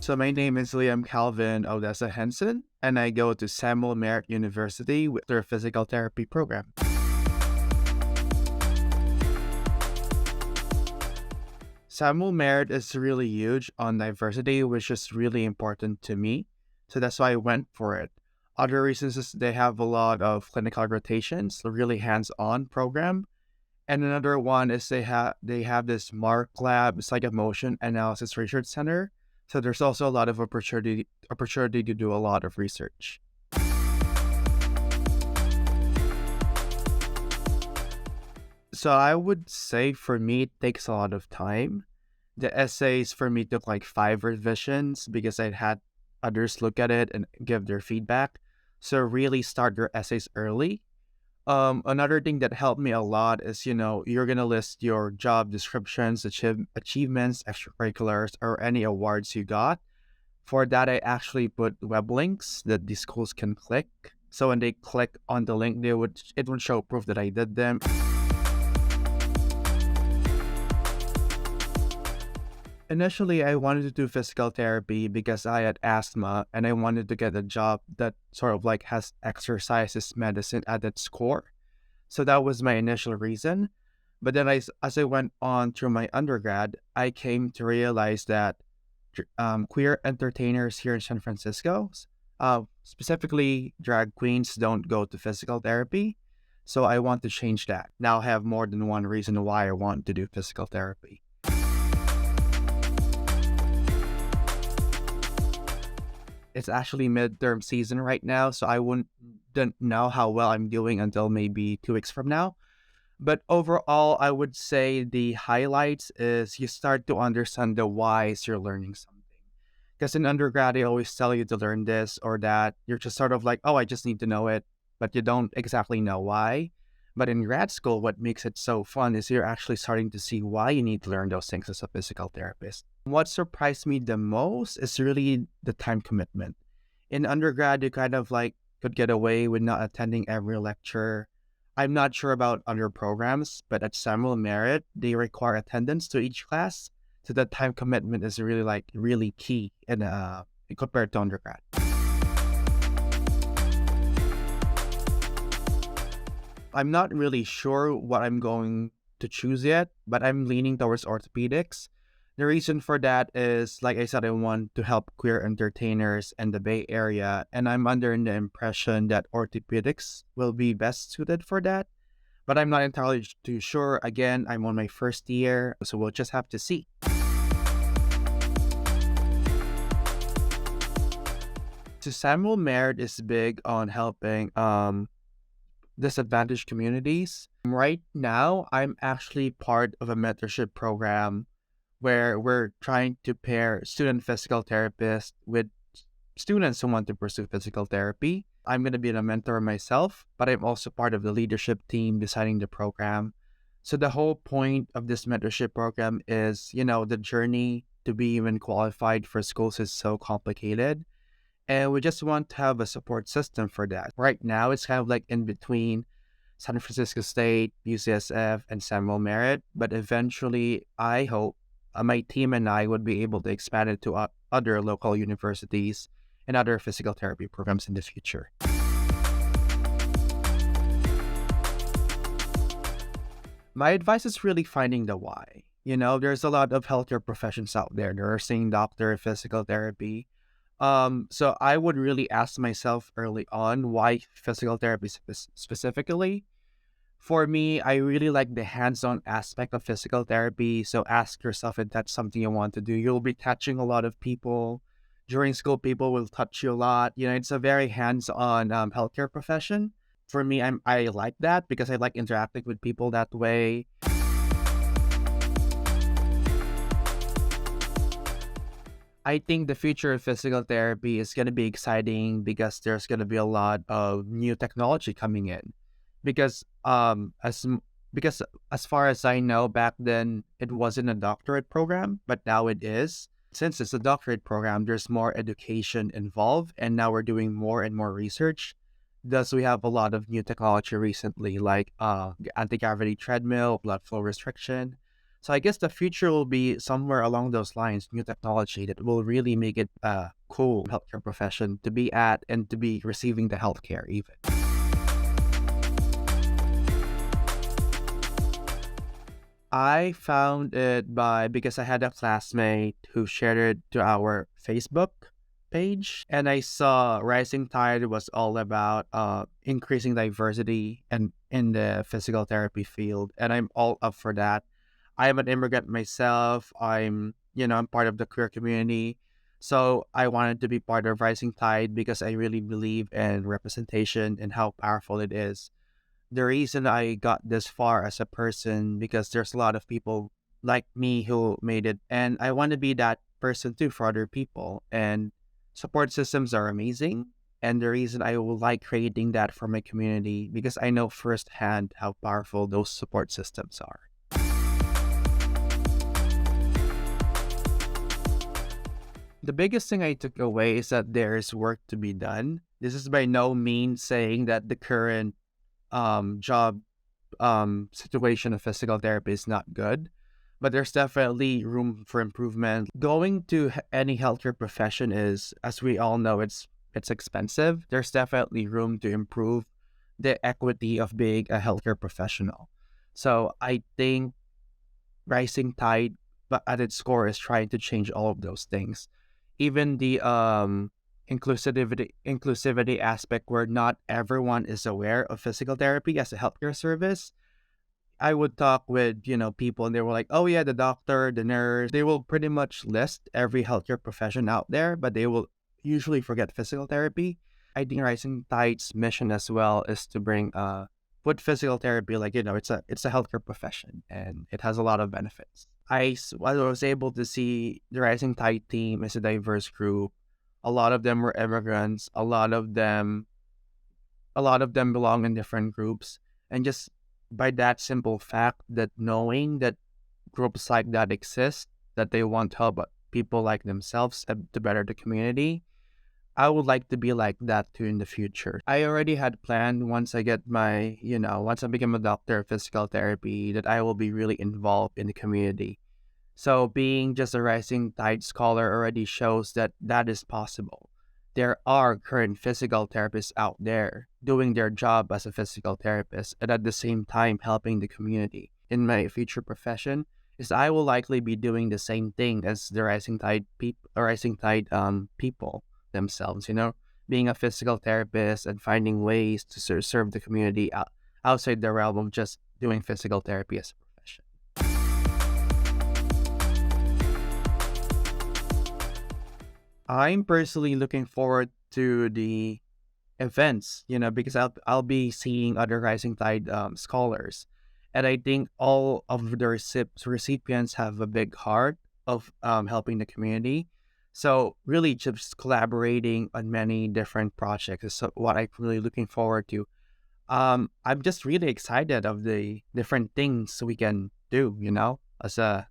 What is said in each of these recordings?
So my name is Liam Calvin Odesa Henson, and I go to Samuel Merritt University with their physical therapy program. Samuel Merritt is really huge on diversity, which is really important to me. So that's why I went for it. Other reasons is they have a lot of clinical rotations, a really hands-on program. And another one is they have this Mark Lab, it's like a motion analysis research center. So there's also a lot of opportunity to do a lot of research. So I would say for me, it takes a lot of time. The essays for me took like 5 revisions because I had others look at it and give their feedback. So really start your essays early. Another thing that helped me a lot is, you're gonna list your job descriptions, achievements, extracurriculars, or any awards you got. For that, I actually put web links that the schools can click. So when they click on the link, it would show proof that I did them. Initially, I wanted to do physical therapy because I had asthma and I wanted to get a job that sort of like has exercise as medicine at its core. So that was my initial reason. But then as I went on through my undergrad, I came to realize that queer entertainers here in San Francisco, specifically drag queens, don't go to physical therapy. So I want to change that. Now I have more than one reason why I want to do physical therapy. It's actually midterm season right now, so I wouldn't know how well I'm doing until maybe 2 weeks from now. But overall, I would say the highlights is you start to understand the whys you're learning something. Because in undergrad, they always tell you to learn this or that. You're just sort of like, oh, I just need to know it, but you don't exactly know why. But in grad school, what makes it so fun is you're actually starting to see why you need to learn those things as a physical therapist. What surprised me the most is really the time commitment. In undergrad, you kind of like could get away with not attending every lecture. I'm not sure about other programs, but at Samuel Merritt, they require attendance to each class. So that time commitment is really key compared to undergrad. I'm not really sure what I'm going to choose yet, but I'm leaning towards orthopedics. The reason for that is, like I said, I want to help queer entertainers in the Bay Area, and I'm under the impression that orthopedics will be best suited for that. But I'm not entirely too sure. Again, I'm on my first year, so we'll just have to see. So Samuel Merritt is big on helping disadvantaged communities. Right now, I'm actually part of a mentorship program where we're trying to pair student physical therapists with students who want to pursue physical therapy. I'm going to be a mentor myself, but I'm also part of the leadership team designing the program. So the whole point of this mentorship program is, the journey to be even qualified for schools is so complicated. And we just want to have a support system for that. Right now, it's kind of like in between San Francisco State, UCSF, and Samuel Merritt. But eventually, I hope my team and I would be able to expand it to other local universities and other physical therapy programs in the future. My advice is really finding the why. There's a lot of healthcare professions out there, nursing, doctor, physical therapy. So I would really ask myself early on why physical therapy specifically. For me, I really like the hands-on aspect of physical therapy. So ask yourself if that's something you want to do. You'll be touching a lot of people. During school, people will touch you a lot. It's a very hands-on healthcare profession. For me, I like that because I like interacting with people that way. I think the future of physical therapy is going to be exciting because there's going to be a lot of new technology coming in. Because because as far as I know, back then it wasn't a doctorate program, but now it is. Since it's a doctorate program, there's more education involved, and now we're doing more and more research. Thus, we have a lot of new technology recently, like anti-gravity treadmill, blood flow restriction. So I guess the future will be somewhere along those lines, new technology that will really make it cool healthcare profession to be at and to be receiving the healthcare even. I found it because I had a classmate who shared it to our Facebook page, and I saw Rising Tide was all about increasing diversity and in the physical therapy field, and I'm all up for that. I'm an immigrant myself. I'm part of the queer community, so I wanted to be part of Rising Tide because I really believe in representation and how powerful it is. The reason I got this far as a person because there's a lot of people like me who made it, and I want to be that person too for other people. And support systems are amazing. And the reason I will like creating that for my community because I know firsthand how powerful those support systems are. The biggest thing I took away is that there is work to be done. This is by no means saying that the current job situation of physical therapy is not good, but there's definitely room for improvement. Going to any healthcare profession is, as we all know, it's expensive. There's definitely room to improve the equity of being a healthcare professional. So I think Rising Tide, but at its core, is trying to change all of those things. Even the inclusivity aspect, where not everyone is aware of physical therapy as a healthcare service. I would talk with, people and they were like, oh yeah, the doctor, the nurse, they will pretty much list every healthcare profession out there, but they will usually forget physical therapy. I think Rising Tide's mission as well is to bring put physical therapy like, it's a healthcare profession and it has a lot of benefits. I was able to see the Rising Tide team is a diverse group. A lot of them were immigrants. A lot of them belong in different groups, and just by that simple fact, that knowing that groups like that exist, that they want to help people like themselves to better the community, I would like to be like that too in the future. I already had planned once I become a doctor of physical therapy, that I will be really involved in the community. So being just a Rising Tide scholar already shows that that is possible. There are current physical therapists out there doing their job as a physical therapist and at the same time helping the community. In my future profession, is I will likely be doing the same thing as the Rising Tide people themselves. Being a physical therapist and finding ways to serve the community outside the realm of just doing physical therapy as a profession. I'm personally looking forward to the events, because I'll be seeing other Rising Tide scholars, and I think all of the recipients have a big heart of helping the community. So really, just collaborating on many different projects is what I'm really looking forward to. I'm just really excited of the different things we can do, as a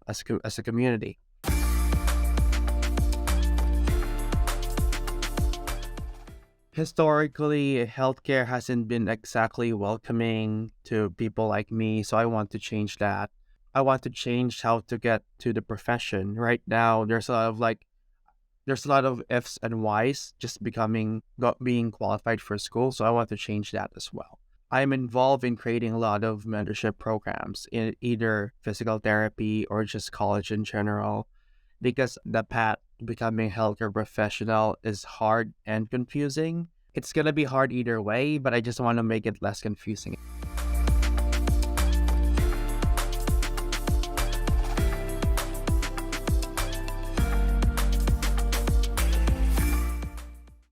community. Historically, healthcare hasn't been exactly welcoming to people like me, so I want to change that. I want to change how to get to the profession. Right now, there's a lot of ifs and whys just being qualified for school, so I want to change that as well. I'm involved in creating a lot of mentorship programs in either physical therapy or just college in general, because the path to becoming a healthcare professional is hard and confusing. It's gonna be hard either way, but I just want to make it less confusing.